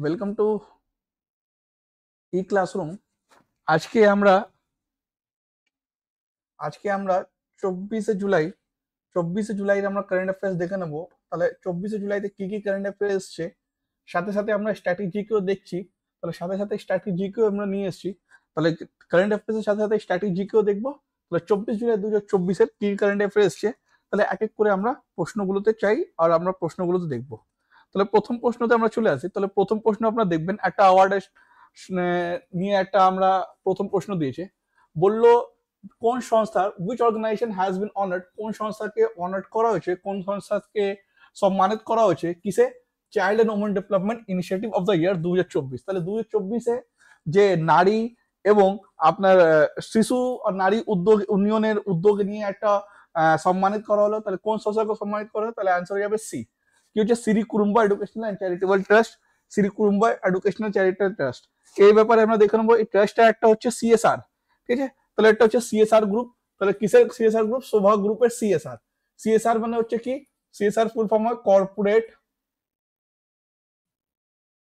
Welcome to E classroom. আজকে আমরা আজকে আমরা 24শে জুলাই আমরা কারেন্ট অ্যাফেয়ার্স দেখে নেব। তাহলে 24শে জুলাইতে কি কি কারেন্ট অ্যাফেয়ার্স এসছে, সাথে সাথে আমরা স্ট্র্যাটেজিকেও দেখছি। তাহলে সাথে সাথে স্ট্র্যাটেজিকেও আমরা নিয়ে এসেছি। তাহলে কারেন্ট অ্যাফেয়ার্সের সাথে সাথে স্ট্র্যাটেজিকেও দেখবো। তাহলে 24 জুলাই 2024-এর কি কারেন্ট অ্যাফেয়ার্স এসছে, তাহলে এক এক করে আমরা প্রশ্নগুলোতে চাই আর আমরা প্রশ্নগুলোতে দেখবো। তাহলে প্রথম প্রশ্নতে আমরা চলে আসি। তাহলে প্রথম প্রশ্ন আপনারা দেখবেন একটা অ্যাওয়ার্ডের নিয়ে একটা আমরা প্রথম প্রশ্ন দিয়েছে। বললো কোন সংস্থার which organization has been honored, কোন সংস্থাকে অনার্ড করা হয়েছে, কোন সংস্থাকে সম্মানিত করা হয়েছে কিসে, child and women development initiative of the year 2024। তাহলে 2024-এ যে নারী এবং আপনার শিশু আর নারী উদ্যোগ উন্নয়নের উদ্যোগ নিয়ে একটা সম্মানিত করা হলো। তাহলে কোন সংস্থাকে সম্মানিত করা হলো, তাহলে অ্যান্সার হয়ে যাবে সি, কি হচ্ছে Shri Kurumba educational and charitable trust. Shri Kurumba educational charitable trust এই ব্যাপারে আমরা দেখে নেবো। এই ট্রাস্টটা একটা হচ্ছে সিএসআর, ঠিক আছে। তাহলে এটা হচ্ছে সিএসআর গ্রুপ। তাহলে কিসের সিএসআর গ্রুপ? শোভা গ্রুপের সিএসআর। সিএসআর মানে হচ্ছে কি, সিএসআর ফুল ফর্ম হয় কর্পোরেট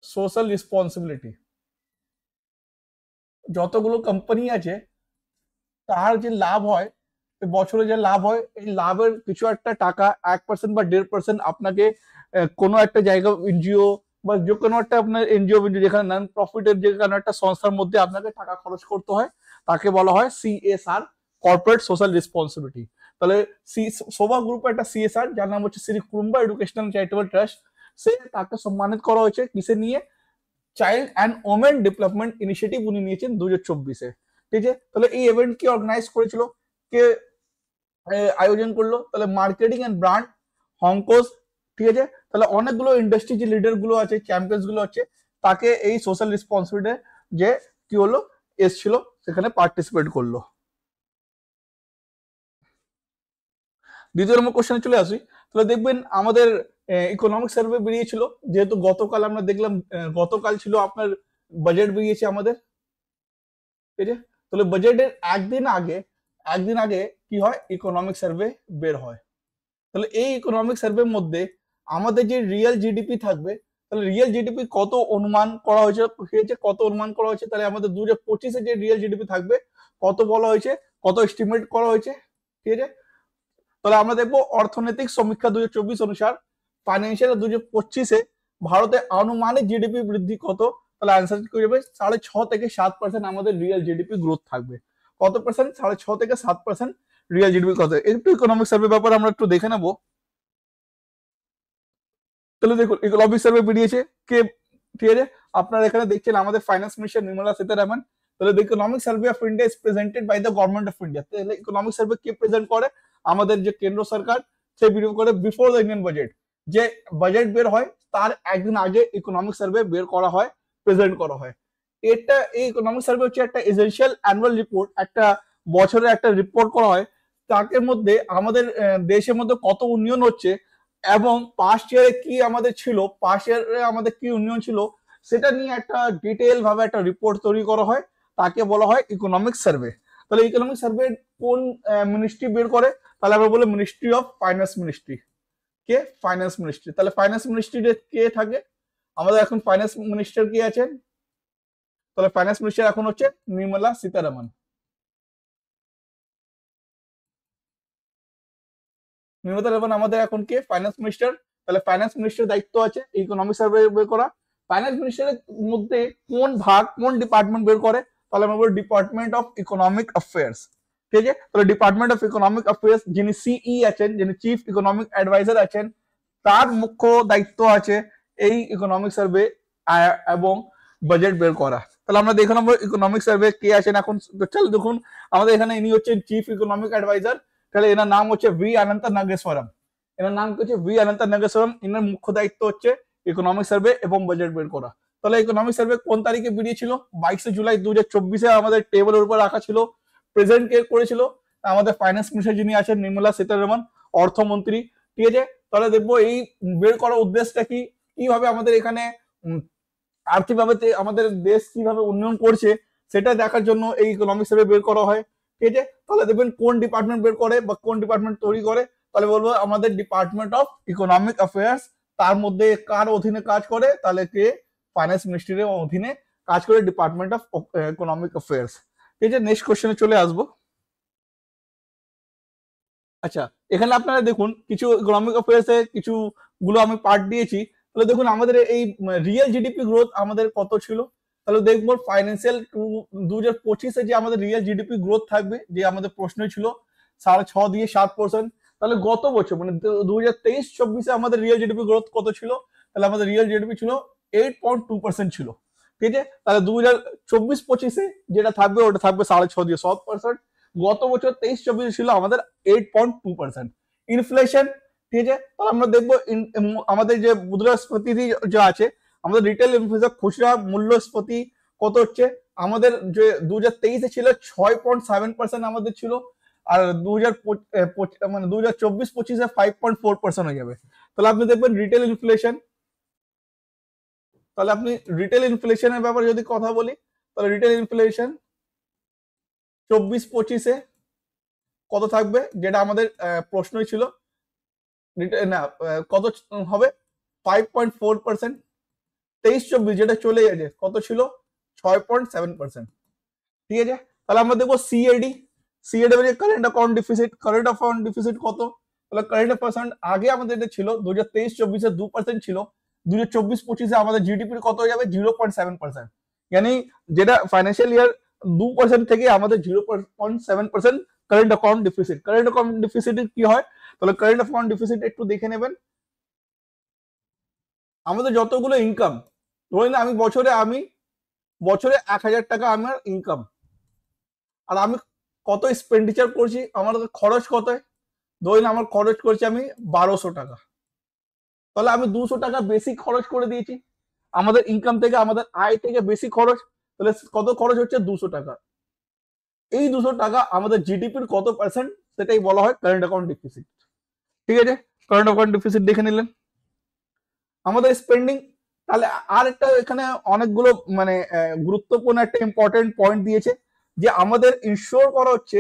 সোশ্যাল রেসপন্সিবিলিটি। যতগুলো কোম্পানি আছে তার যে লাভ হয়, বছরে যে লাভ হয়, এই লাভের কিছু একটা টাকা 1% বা 1.5% আপনাকে কোনো একটা জায়গা এনজিও বা যে কোনো একটা আপনার এনজিও যেখানে নন প্রফিটের যে কোনো একটা সংস্থার মধ্যে আপনাকে টাকা খরচ করতে হয়, তাকে বলা হয় সিএসআর, কর্পোরেট সোশ্যাল রেসপন্সিবিলিটি। তাহলে শোভা গ্রুপের একটা সিএসআর যার নাম হচ্ছে Shri Kurumba educational charitable trust, সে তাকে সম্মানিত করা হয়েছে কিসে নিয়ে, child and women development initiative উনি নিয়েছেন 2024-এ, ঠিক আছে। তাহলে এই ইভেন্ট কি অর্গানাইজ করেছিল, কে আয়োজন করলো? তাহলে মার্কেটিং এন্ড ব্র্যান্ড হংকোজ, ঠিক আছে। তাহলে অনেকগুলো ইন্ডাস্ট্রি যে লিডার গুলো আছে, চ্যাম্পিয়ন্স গুলো আছে, তাকে এই সোশ্যাল রেসপন্সিবিলিটি যে কি হলো এসছিল সেখানে পার্টিসিপেট করলো। দ্বিতীয় নম্বর কোশ্চেনে চলে আসি। তাহলে দেখবেন আমাদের ইকোনমিক সার্ভে বেরিয়েছিল, যেহেতু গতকাল আমরা দেখলাম, গতকাল ছিল আপনার বাজেট বেরিয়েছে আমাদের, ঠিক আছে। তাহলে বাজেটের একদিন আগে কি হয়, ইকোনমিক সার্ভে বের হয়। তাহলে এই ইকোনমিক সার্ভের মধ্যে আমাদের যে রিয়েল জিডিপি থাকবে, তাহলে রিয়েল জিডিপি কত অনুমান করা হয়েছে কত অনুমান করা হয়েছে, তাহলে আমাদের 2025-এ যে রিয়েল জিডিপি থাকবে কত বলা হয়েছে, কত এস্টিমেট করা হয়েছে, ঠিক আছে। তাহলে আমরা দেখবো অর্থনৈতিক সমীক্ষা 2024 অনুসার ফাইন্যান্সিয়াল 2025-এ ভারতে আনুমানিক জিডিপি বৃদ্ধি কত, তাহলে আনসার কি হয়ে যাবে 6.5 থেকে 7% আমাদের রিয়েল জিডিপি গ্রোথ থাকবে। কত পার্সেন্ট? 6.5 থেকে 7% রিয়েল জিডিপি কত। একটু ইকোনমিক সার্ভে ব্যাপারে আমরা একটু দেখে নেবো। তাহলে দেখুন ইকোনমিক সার্ভে বেরিয়েছে কে, ঠিক আছে। আপনারা এখানে দেখছেন আমাদের ফাইন্যান্স মিনিস্টার নির্মলা সীতারামন। তাহলে economic survey of India is presented by the government of India. তাহলে ইকোনমিক সার্ভে কে প্রেজেন্ট করে? আমাদের যে কেন্দ্র সরকার, সে ভিডিও করে বিফোর দ্য ইন্ডিয়ান বাজেট। যে বাজেট বের হয় তার একদিন আগে ইকোনমিক সার্ভে বের করা হয়, প্রেজেন্ট করা হয়। এটা এই ইকোনমিক সার্ভে হচ্ছে একটা এসেনশিয়াল অ্যানুয়াল রিপোর্ট, একটা বছরে একটা রিপোর্ট করা হয়। তার মধ্যে আমাদের দেশের মধ্যে কত উন্নয়ন হচ্ছে এবং পাস্ট ইয়ারে কি আমাদের ছিল, পাস্ট ইয়ারে আমাদের কি উন্নয়ন ছিল, সেটা নিয়ে একটা ডিটেইল ভাবে একটা রিপোর্ট তৈরি করা হয়, তাকে বলা হয় ইকোনমিক সার্ভে। তাহলে ইকোনমিক সার্ভে কোন মিনিস্ট্রি বের করে? তাহলে আমরা বলি ministry of finance ministry. K? Finance ministry. তাহলে ফাইন্যান্স মিনিস্ট্রিতে কে থাকে? আমাদের এখন ফাইন্যান্স মিনিস্টার কে আছেন? তাহলে ফাইন্যান্স মিনিস্টার এখন হচ্ছে নির্মলা সীতারামন। নির্মলা সীতারামন আমাদের এখন কে? Finance minister. তাহলে ফাইন্যান্স মিনিস্টার দায়িত্ব আছে ইকোনমিক সার্ভে বের করা। ফাইন্যান্স মিনিস্টারের মধ্যে কোন ভাগ, কোন ডিপার্টমেন্ট বের করে? তাহলে আমরা বলবো ডিপার্টমেন্ট অফ ইকোনমিক অ্যাফেয়ার্স, ঠিক আছে। তাহলে ডিপার্টমেন্ট অফ ইকোনমিক অ্যাফেয়ার্স যিনি সিই আছেন, যিনি চিফ ইকোনমিক অ্যাডভাইজার আছেন, তার মুখ্য দায়িত্ব আছে এই ইকোনমিক সার্ভে এবং বাজেট বের করা। তাহলে আমরা দেখে নেবো ইকোনমিক সার্ভে কে আছেন এখন। চল দেখুন আমাদের এখানে ইনি হচ্ছেন চিফ ইকোনমিক অ্যাডভাইজার। তাহলে এনার নাম হচ্ছে ভি অনন্ত নাগেশ্বরম। এনার নাম হচ্ছে ভি অনন্ত নাগেশ্বরম। এনার মুখ্য দায়িত্ব হচ্ছে ইকোনমিক সার্ভে এবং বাজেট বের করা। তাহলে ইকোনমিক সার্ভে কোন তারিখে বেরিয়েছিল? 22 জুলাই 2024-এ আমাদের টেবিলের উপর রাখা ছিল। প্রেজেন্ট কে করেছিল? আমাদের ফাইন্যান্স মিনিস্টার যিনি আছেন নির্মলা সীতারামন, অর্থমন্ত্রী, ঠিক আছে। তাহলে দেখবো এই বের করার উদ্দেশ্যটা কি, কিভাবে আমাদের এখানে আর্থিকভাবে আমাদের দেশ কিভাবে উন্নয়ন করছে সেটা দেখার জন্য এই ইকোনমিক সার্ভে বের করা হয়, ঠিক আছে। তাহলে দেখবেন কোন ডিপার্টমেন্ট বের করে বা কোন ডিপার্টমেন্ট তৈরি করে, তাহলে বলবো আমাদের ডিপার্টমেন্ট অফ ইকোনমিক অ্যাফেয়ার্স। তার মধ্যে কার অধীনে কাজ করে? তাহলে কে? ফাইন্যান্স মিনিস্ট্রির অধীনে কাজ করে, ডিপার্টমেন্ট অফ ইকোনমিক অ্যাফেয়ার্স। ঠিক আছে, নেক্সট কোশ্চেনে চলে আসবো। আচ্ছা, এখানে আপনারা দেখুন কিছু ইকোনমিক অ্যাফেয়ার্স এ কিছু গুলো আমি পার্ট দিয়েছি। তাহলে দেখুন আমাদের এই রিয়েল জিডিপি গ্রোথ আমাদের কত ছিল। তাহলে দেখবো ফাইন্যান্সিয়াল 2025-এ যে আমাদের রিয়েল জিডিপি গ্রোথ থাকবে, যে আমাদের প্রশ্ন ছিল 6.5 দিয়ে 7%। তাহলে গত বছর মানে 2023-24-এ আমাদের রিয়েল জিডিপি গ্রোথ কত ছিল? তাহলে আমাদের রিয়েল জিডিপি ছিল 8.2% ছিল। ঠিক আছে, তাহলে 2024-25-এ যেটা থাকবে ওটা থাকবে 6.5 দিয়ে 7%। গত বছর 23-24 ছিল আমাদের 8.2%। ইনফ্লেশন, ঠিক আছে, তাহলে আমরা দেখবো আমাদের যে মুদ্রাস্ফীতি যে আছে, আমাদের রিটেল ইনফ্লেশন খুচরা মূল্যস্ফীতি কত হচ্ছে, আমাদের যে 2023-এ ছিল 6.7% আমাদের ছিল, আর 2024-25-এ 5.4% হয়ে যাবে। তাহলে আপনি দেখবেন রিটেল ইনফ্লেশন, তাহলে আপনি রিটেল ইনফ্লেশনের ব্যাপারে যদি কথা বলি, তাহলে রিটেল ইনফ্লেশন 24-25-এ কত থাকবে, যেটা আমাদের প্রশ্নই ছিল, না কত হবে 5.4%। 23-24 যেটা চলে গেছে কত ছিল 6.7%। ঠিক আছে, তাহলে আমরা দেখবো সিএডি, সিএডি মানে current account deficit, current account deficit কত, তাহলে কারেন্ট অ্যাকাউন্ট আগে আমাদের এটা ছিল 2023-24-এ 2% ছিল, 2024-25-এ আমাদের জিডিপির কত হয়ে যাবে 0.7%। यानी যেটা ফাইন্যান্সিয়াল ইয়ার 2% থেকে আমাদের 0.7% current account deficit. Current account deficit কি হয়, তাহলে কারেন্ট অ্যাকাউন্ট ডিফিসিট একটু দেখে নেবেন। আমাদের যতগুলো ইনকাম, ধরুন আমি বছরে 1000 টাকা আমার ইনকাম, আর আমি কত এক্সপেন্ডিচার করছি, আমার খরচ কত, ধরুন আমার খরচ করছি আমি 1200 টাকা, তাহলে আমি 200 টাকা বেশি খরচ করে দিয়েছি। আমাদের ইনকাম থেকে, আমাদের আয় থেকে বেশি খরচ, তাহলে কত খরচ হচ্ছে 200 টাকা। এই 200 টাকা আমাদের জিডিপির কত পার্সেন্ট, সেটাই বলা হয় কারেন্ট অ্যাকাউন্ট ডিফিসিট। ঠিক আছে, কারেন্ট অ্যাকাউন্ট ডিফিসিট দেখে নিলেন। আমাদের স্পেন্ডিং, তাহলে আর একটা এখানে অনেকগুলো মানে গুরুত্বপূর্ণ একটা ইম্পর্টেন্ট পয়েন্ট দিয়েছে, যে আমাদের ইনশিওর করা হচ্ছে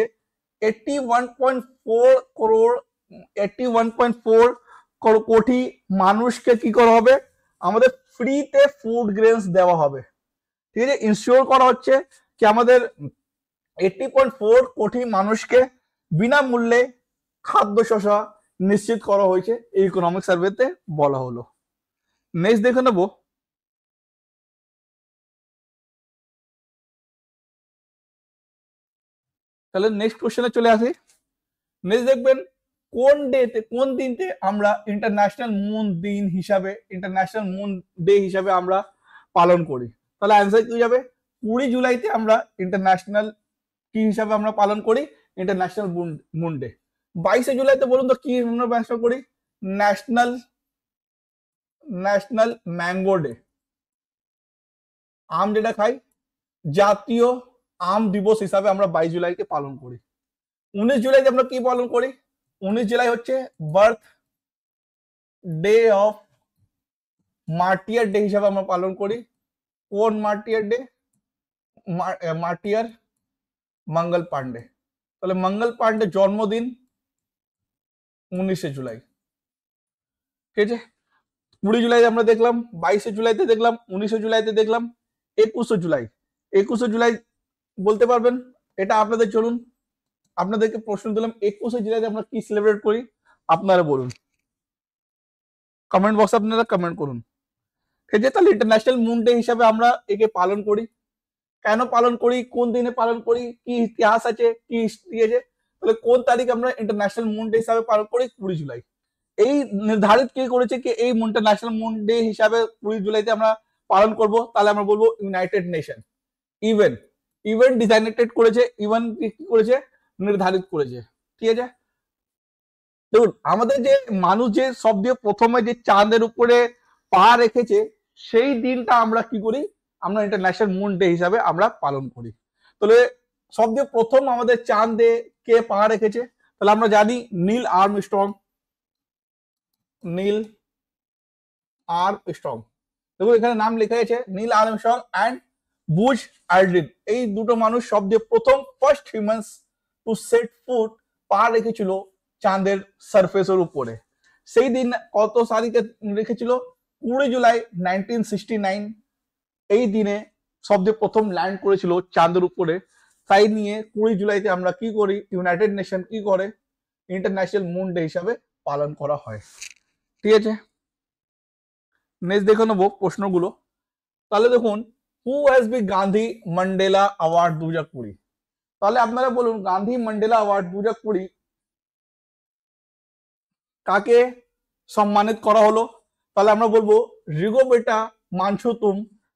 81.4 কোটি মানুষকে কি করা হবে, আমাদের ফ্রিতে ফুড গ্রেনস দেওয়া হবে। ঠিক আছে, ইনশিওর করা হচ্ছে কি আমাদের 80.4 কোটি মানুষকে বিনামূল্যে খাদ্য শস্য নিশ্চিত করা হয়েছে, এই ইকোনমিক সার্ভেতে বলা হলো। নেক্সট দেখে নেব, তাহলে নেক্সট কোশ্চেনে চলে আসি। নেক্সট দেখবেন কোন দিনতে আমরা ইন্টারন্যাশনাল মুন দিন হিসাবে, ইন্টারন্যাশনাল মুন ডে হিসাবে আমরা পালন করি। তাহলে অ্যান্সার কি যাবে, 20 জুলাইতে আমরা ইন্টারন্যাশনাল কি হিসাবে আমরা পালন করি, ইন্টারন্যাশনাল মুন ডে। 22 জুলাইতে বলুন তো কি আমরা ব্যবসা করি, ন্যাশনাল ম্যাঙ্গো ডে, আম যেটা খাই, জাতীয় আম দিবস হিসাবে আমরা 22 জুলাইকে পালন করি। 19 জুলাইতে আমরা কি পালন করি, 19 জুলাই হচ্ছে বার্থ ডে অফ মার্টিয়ার ডে হিসাবে আমরা পালন করি। কোন মার্টিয়ার ডে, মার্টিয়ার মঙ্গল পান্ডে। তাহলে মঙ্গল পান্ডে জন্মদিন 19 জুলাই। ঠিক আছে, 20 জুলাই আমরা দেখলাম, 22 জুলাইতে দেখলাম, 19 জুলাইতে দেখলাম, 21 জুলাই। 21 জুলাই বলতে পারবেন, এটা আপনাদের, চলুন আপনাদেরকে প্রশ্ন দিলাম, 21 জুলাইতে আমরা কি সেলিব্রেট করি, আপনারা বলুন, কমেন্ট বক্সে আপনারা কমেন্ট করুন। ঠিক আছে, তাহলে ইন্টারন্যাশনাল মুন ডে হিসাবে আমরা একে পালন করি। কেন পালন করি, কোন দিনে পালন করি, কি ইতিহাস আছে, কি হিস্ট্রি আছে, তাহলে কোন তারিখ আমরা ইন্টারন্যাশনাল মুন ডে হিসাবে পালন করি, 20 জুলাই। এই নির্ধারিত কে করেছে কি এই ইন্টারন্যাশনাল মুন ডে হিসাবে 20 জুলাইতে আমরা পালন করব, তাহলে আমরা বলবো ইউনাইটেড নেশন ইভেন্ট ডিজাইনেটেড করেছে, ইভেন্ট কি করেছে, নির্ধারিত করেছে। ঠিক আছে, দেখুন আমাদের যে মানুষ যে সবচেয়ে প্রথমে যে চাঁদের উপরে পা রেখেছে, সেই দিনটা আমরা কি করি, আমরা ইন্টারন্যাশনাল মুন ডে হিসাবে আমরা পালন করি। তাহলে সবচেয়ে প্রথম আমাদের চাঁদে কে পা রেখেছে, তাহলে আমরা জানি নীল আর্মস্ট্রং। দেখুন এখানে নাম লেখা আছে নীল আর্মস্ট্রং অ্যান্ড বুজ অ্যালড্রিন, এই দুটো মানুষ সবচেয়ে প্রথম first humans to set foot পা রেখেছিল চাঁদের সারফেসের উপরে। সেই দিন কত তারিখে রেখেছিল, 20 জুলাই 1969। এই দিনে সবচেয়ে প্রথম ল্যান্ড করেছিল চাঁদের উপরে, তাই নিয়ে 20 জুলাইতে আমরা কি করি, ইউনাইটেড নেশন কি করে ইন্টারন্যাশনাল মুন ডে হিসাবে পালন করা হয়। ঠিক আছে, নেক্সট দেখে নেবো প্রশ্নগুলো। তাহলে দেখুন, who has be Gandhi Mandela award 2020? তাহলে আপনারা বলুন, গান্ধী ম্যান্ডেলা অ্যাওয়ার্ড 2020 কাকে সম্মানিত করা হলো? তাহলে আমরা বলবো রিগোবেটা মানচুতুম।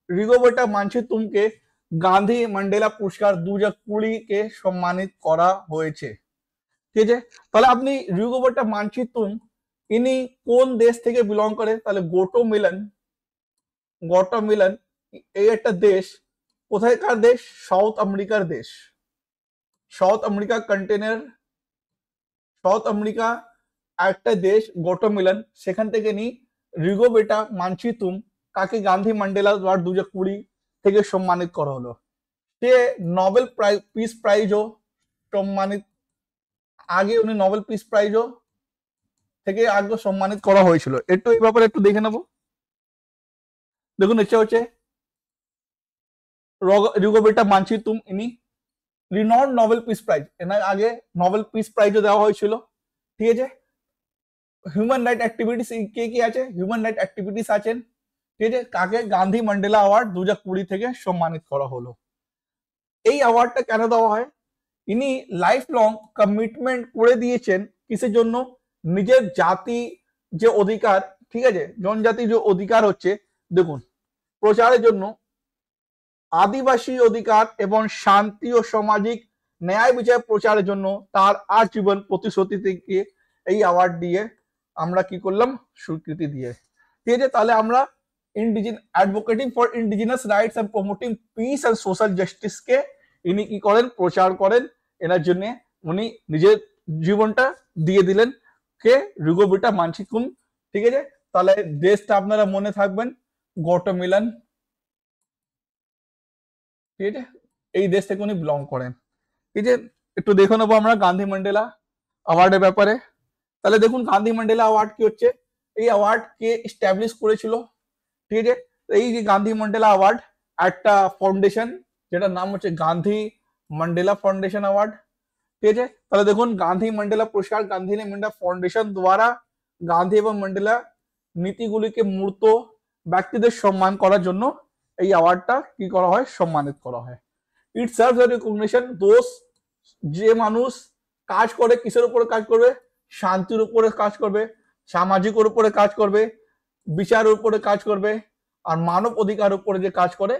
রিগোবেটা মানচুতুমকে গান্ধী ম্যান্ডেলা পুরস্কার 2020 কে সম্মানিত করা হয়েছে। ঠিক আছে, তাহলে আপনি রিগোবেটা মানচিতুম ইনি কোন দেশ থেকে বিলং করে? তাহলে গোটামিলান এই একটা দেশ, কোথায়কার দেশ? সাউথ আমেরিকার দেশ। South America container, south America একটা দেশ গোটামিলান, সেখান থেকে নি রিগোবেটা মানচিতুম কাকে গান্ধী ম্যান্ডেলা অ্যাওয়ার্ড 2020 থেকে সম্মানিত করা হলো। সে নোবেল পিস প্রাইজও সম্মানিত, আগে উনি নোবেল পিস প্রাইজও থেকে আগে সম্মানিত করা হয়েছিল। একটু এই ব্যাপারে একটু দেখে নেব। দেখুন, এটা হচ্ছে রিগোবেটা মানচিতুম, ইনি রিনাউন্ড নোবেল পিস প্রাইজ, এনার আগে নোবেল পিস প্রাইজও দেওয়া হয়েছিল। ঠিক আছে, হিউম্যান রাইট অ্যাক্টিভিটিস কে কি আছে? হিউম্যান রাইট অ্যাক্টিভিটিস আছেন। ঠিক আছে, কাকে গান্ধী ম্যান্ডেলা অ্যাওয়ার্ড 2020 থেকে সম্মানিত করা হলো। এই অ্যাওয়ার্ডটা কেন দেওয়া হয়? ইনি লাইফ লং কমিটমেন্ট করে দিয়েছেন কিসের জন্য? নিজের জাতি যে অধিকার, ঠিক আছে, জনজাতি যে অধিকার হচ্ছে, দেখুন, প্রচারের জন্য, আদিবাসী অধিকার এবং শান্তি ও সামাজিক ন্যায় বিচার প্রচারের জন্য তার আজীবন প্রতিশ্রুতি থেকে এই অ্যাওয়ার্ড দিয়ে আমরা কি করলাম? স্বীকৃতি দিয়ে। ঠিক আছে, তাহলে আমরা advocating for indigenous rights and promoting peace and social justice কে ইনি কি করেন? প্রচার করেন। এনার জন্য উনি নিজের জীবনটা দিয়ে দিলেন, কে? রিগোবেটা মানচিতুম। ঠিক আছে, তাহলে দেশটা আপনারা মনে থাকবেন, গোটামিলান। ঠিক আছে, এই দেশ থেকে উনি বিলং করেন। ঠিক আছে, একটু দেখে নেবো আমরা গান্ধী ম্যান্ডেলা অ্যাওয়ার্ডের ব্যাপারে। তাহলে দেখুন, গান্ধী ম্যান্ডেলা অ্যাওয়ার্ড কি হচ্ছে? এই অ্যাওয়ার্ড কে এস্টাবলিশ করেছিল? ঠিক আছে, এই যে গান্ধী ম্যান্ডেলা অ্যাওয়ার্ড একটা ফাউন্ডেশন, যেটার নাম হচ্ছে গান্ধী ম্যান্ডেলা ফাউন্ডেশন অ্যাওয়ার্ড। ঠিক আছে, তাহলে দেখুন, গান্ধী ম্যান্ডেলা পুরস্কার গান্ধী ম্যান্ডেলা ফাউন্ডেশন দ্বারা গান্ধী এবং ম্যান্ডেলা নীতিগুলিকে মূর্ত ব্যক্তিদের সম্মান করার জন্য এই অ্যাওয়ার্ডটা কি করা হয়? সম্মানিত করা হয়। ইট সার্ভস এ রিকগনিশন দোজ, যে মানুষ কাজ করে, কিসের উপরে কাজ করবে? শান্তির উপরে কাজ করবে, সামাজিকের উপরে কাজ করবে, বিচারের উপরে কাজ করবে, আর মানব অধিকার উপরে যে কাজ করে,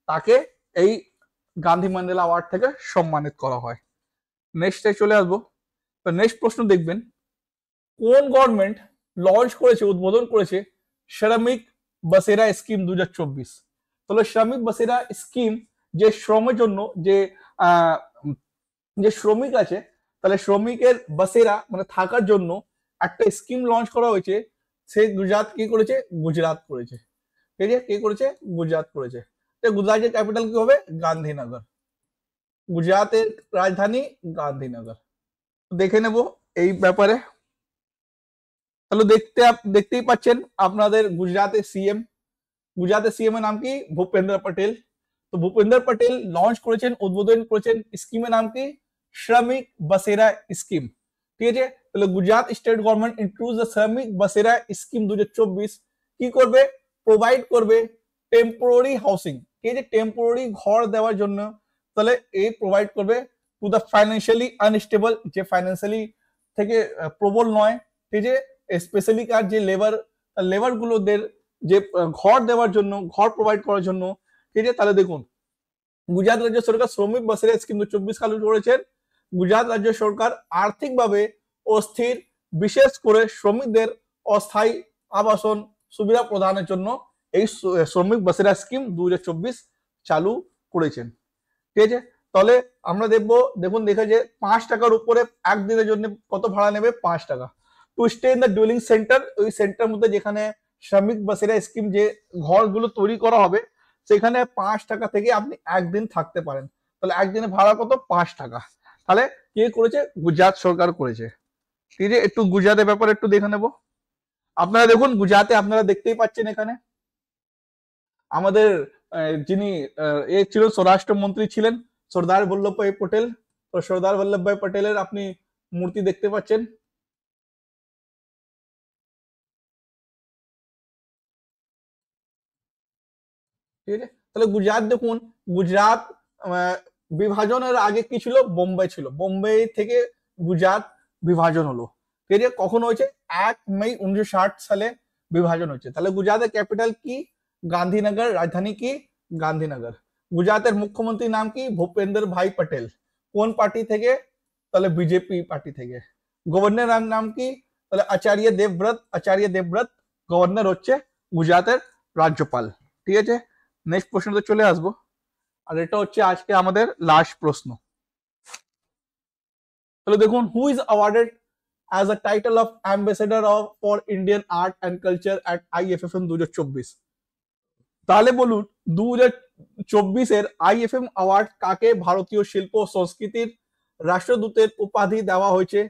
তাকে এই গান্ধী ম্যান্ডেলা অ্যাওয়ার্ড থেকে সম্মানিত করা হয়। নেক্সটে চলে আসবো। তো নেক্সট প্রশ্ন দেখবেন, কোন গভর্নমেন্ট লঞ্চ করেছে, উদ্বোধন করেছে শ্রমিক বসেরা স্কিম 2024? তাহলে শ্রমিক বসেরা স্কিম, যে শ্রমের জন্য যে শ্রমিক আছে, তাহলে শ্রমিকের বসেরা মানে থাকার জন্য একটা স্কিম লঞ্চ করা হয়েছে। সে গুজরাট কি করেছে? গুজরাট করেছে। ঠিক আছে, কে করেছে? গুজরাট করেছে। গুজরাটের ক্যাপিটাল কি হবে? গান্ধীনগর। গুজরাটের রাজধানী গান্ধীনগর। দেখে নেব এই ব্যাপারে। তাহলে দেখতেই পাচ্ছেন আপনাদের গুজরাটের সিএম এর নাম কি? ভূপেন্দ্র পটেল। তো ভূপেন্দ্র পটেল লঞ্চ করেছেন, উদ্বোধন করেছেন স্কিমের নাম কি? শ্রমিক বসেরা স্কিম। ঠিক আছে, তাহলে Gujarat state government introduce the শ্রমিক বসেরা স্কিম 2024 কি করবে? প্রোভাইড করবে টেম্পোরারি হাউসিং। ঠিক আছে, টেম্পোরারি ঘর দেওয়ার জন্য। তাহলে এই প্রোভাইড করবে টু দ্য ফাইন্যান্সিয়ালি আনস্টেবল, যে ফাইন্যান্সিয়ালি থেকে প্রবল নয়। ঠিক আছে, স্পেশালি কার যে লেবার গুলোদের যে ঘর দেওয়ার জন্য, ঘর প্রোভাইড করার জন্য। ঠিক আছে, তাহলে দেখুন, গুজরাট রাজ্য সরকার শ্রমিক বসেরা স্কিম 2024 চালু করেছেন। গুজরাট রাজ্য সরকার আর্থিকভাবে অস্থির, বিশেষ করে শ্রমিকদের অস্থায়ী আবাসন সুবিধা প্রদানের জন্য এই শ্রমিক বসেরা স্কিম 2024 চালু করেছেন। ঠিক আছে, তাহলে আমরা দেখুন দেখা যে 5 টাকার উপরে একদিনের জন্য কত ভাড়া নেবে? 5 টাকা। To stay in the duelling centre, ওই সেন্টার মধ্যে যেখানে শ্রমিক বসেরা স্কিম যে ঘরগুলো তৈরি করা হবে, সেখানে 5 টাকা থেকে আপনি একদিন থাকতে পারেন। তাহলে একদিনের ভাড়া কত? 5 টাকা। তাহলে কে করেছে? গুজরাট সরকার করেছে। ঠিক আছে, একটু গুজরাটের ব্যাপারে একটু দেখে নেব। আপনারা দেখুন, গুজরাটে আপনারা দেখতেই পাচ্ছেন এখানে আমাদের যিনি এ ছিল স্বরাষ্ট্রমন্ত্রী ছিলেন সর্দার বল্লভভাই পটেল। তো সর্দার বল্লভভাই পটেলের আপনি মূর্তি দেখতে পাচ্ছেন। ঠিক আছে, তাহলে গুজরাট দেখুন, গুজরাট বিভাজনের আগে কি ছিল, বোম্বে ছিল, বোম্বে থেকে গুজরাট বিভাজন হলো। ঠিক আছে, কখন হয়েছে, 1 মে 1960 সালে বিভাজন হয়েছে। তাহলে গুজরাটের ক্যাপিটাল কি, গান্ধীনগর, রাজধানী কি, গান্ধীনগর। গুজরাটের মুখ্যমন্ত্রীর নাম কি, ভূপেন্দ্র ভাই পটেল। কোন পার্টি থেকে, তাহলে বিজেপি পার্টি থেকে। গভর্নর নাম কি, তাহলে আচার্য দেবব্রত, আচার্য দেবব্রত গভর্নর হচ্ছে গুজরাটের রাজ্যপাল। ঠিক আছে, নেক্সট প্রশ্নতে চলে আসবো, আর এটা হচ্ছে আজকে আমাদের লাস্ট প্রশ্ন। তাহলে দেখুন, who is awarded as a title of ambassador of for Indian art and culture at IFFM 2024? তাহলে বলুন 2024-এর IFM অ্যাওয়ার্ড কাকে ভারতীয় শিল্প ও সংস্কৃতির রাষ্ট্রদূতের উপাধি দেওয়া হয়েছে?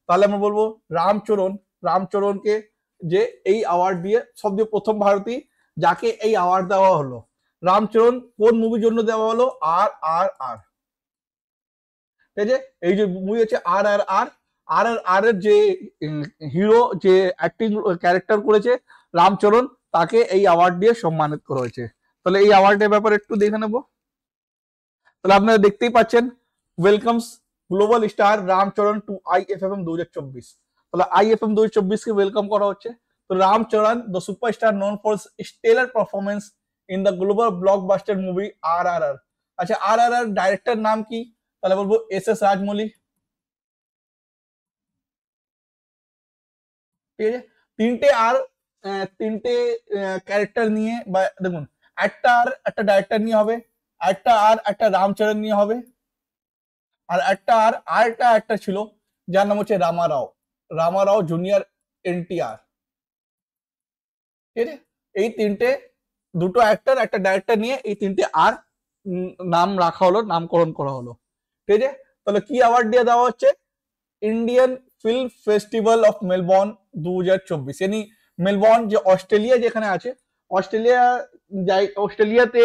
তাহলে আমরা বলবো রামচরণ। রামচরণকে যে এই অ্যাওয়ার্ড দিয়ে সবচেয়ে প্রথম ভারতীয় যাকে এই অ্যাওয়ার্ড দেওয়া হলো। রামচরণ কোন মুভির জন্য দেওয়া হলো, RRR। ঠিক আছে, এই যে মুভি হচ্ছে RRR, RRR এর যে হিরো, যে অ্যাক্টিং ক্যারেক্টার করেছে রামচরণ, তাকে এই অ্যাওয়ার্ড দিয়ে সম্মানিত করা হয়েছে। তাহলে এই অ্যাওয়ার্ডের ব্যাপারে একটু দেখে নেব। তাহলে আপনারা দেখতেই পাচ্ছেন, welcomes global star Ramcharan to IFFM 2024। তাহলে IFM 2024 কে ওয়েলকাম করা হচ্ছে। তো Ram Charan the superstar known for stellar performance in the global blockbuster movie RRR। আচ্ছা, RRR ডাইরেক্টর নাম কি, তাহলে বলবো SS রাজমৌলি। ঠিক আছে, তিনটে আর তিনটে ক্যারেক্টার নিয়ে, বা দেখুন, একটা ডাইরেক্টর নিয়ে হবে, একটা রামচরণ নিয়ে হবে, আর একটা ছিল যার নাম হচ্ছে রামারাও, রামারাও জুনিয়র NTR। ঠিক আছে, এই তিনটে, দুটো অ্যাক্টর একটা ডাইরেক্টর নিয়ে এই তিনটে আর নাম রাখা হলো, নামকরণ করা হলো। ঠিক আছে, তাহলে কি অ্যাওয়ার্ড দিয়ে দেওয়া হচ্ছে, Indian film festival of Melbourne 2024। यानी মেলবোর্ন যে অস্ট্রেলিয়া যেখানে আছে, অস্ট্রেলিয়াতে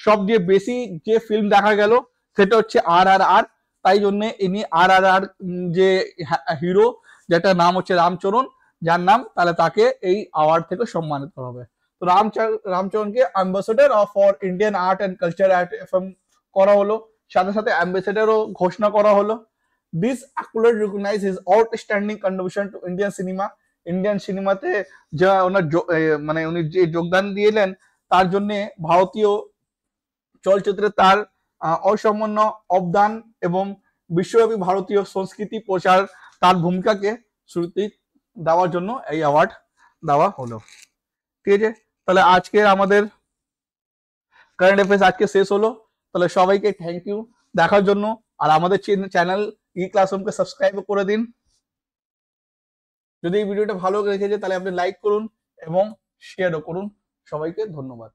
সব দিয়ে বেশি যে ফিল্ম দেখা গেল সেটা হচ্ছে RRR। তাই জন্য ইনি RRR যে হিরো, যেটা নাম হচ্ছে রামচরণ, যার নাম, তাহলে তাকে এই অ্যাওয়ার্ড থেকে সম্মানিত করা হবে। তো রামচরণকে ambassador of for Indian art and culture IFM করা হলো, সাথে সাথে অ্যাম্বাসেডরও ঘোষণা করা হলো। This accolade recognize his outstanding contribution to Indian cinema। Indian সিনেমাতে যা ওনার মানে উনি যে যোগদান দিয়েলেন, তার জন্য ভারতীয় চলচ্চিত্রে তার অসামান্য অবদান এবং বিশ্বব্যাপী ভারতীয় সংস্কৃতি প্রচার তার ভূমিকাকে শ্রুতি দেওয়ার জন্য এই অ্যাওয়ার্ড দেওয়া হলো। ঠিক আছে, তাহলে আজকে আমাদের কারেন্ট অ্যাফেয়ার্স আজকে শেষ হলো। তাহলে সবাইকে থ্যাংক ইউ দেখার জন্য, আর আমাদের চ্যানেল ক্লাসরুমকে সাবস্ক্রাইব করে দিন। যদি এই ভিডিওটা ভালো লেগেছে তাহলে আপনি লাইক করুন এবং শেয়ারও করুন। সবাইকে ধন্যবাদ।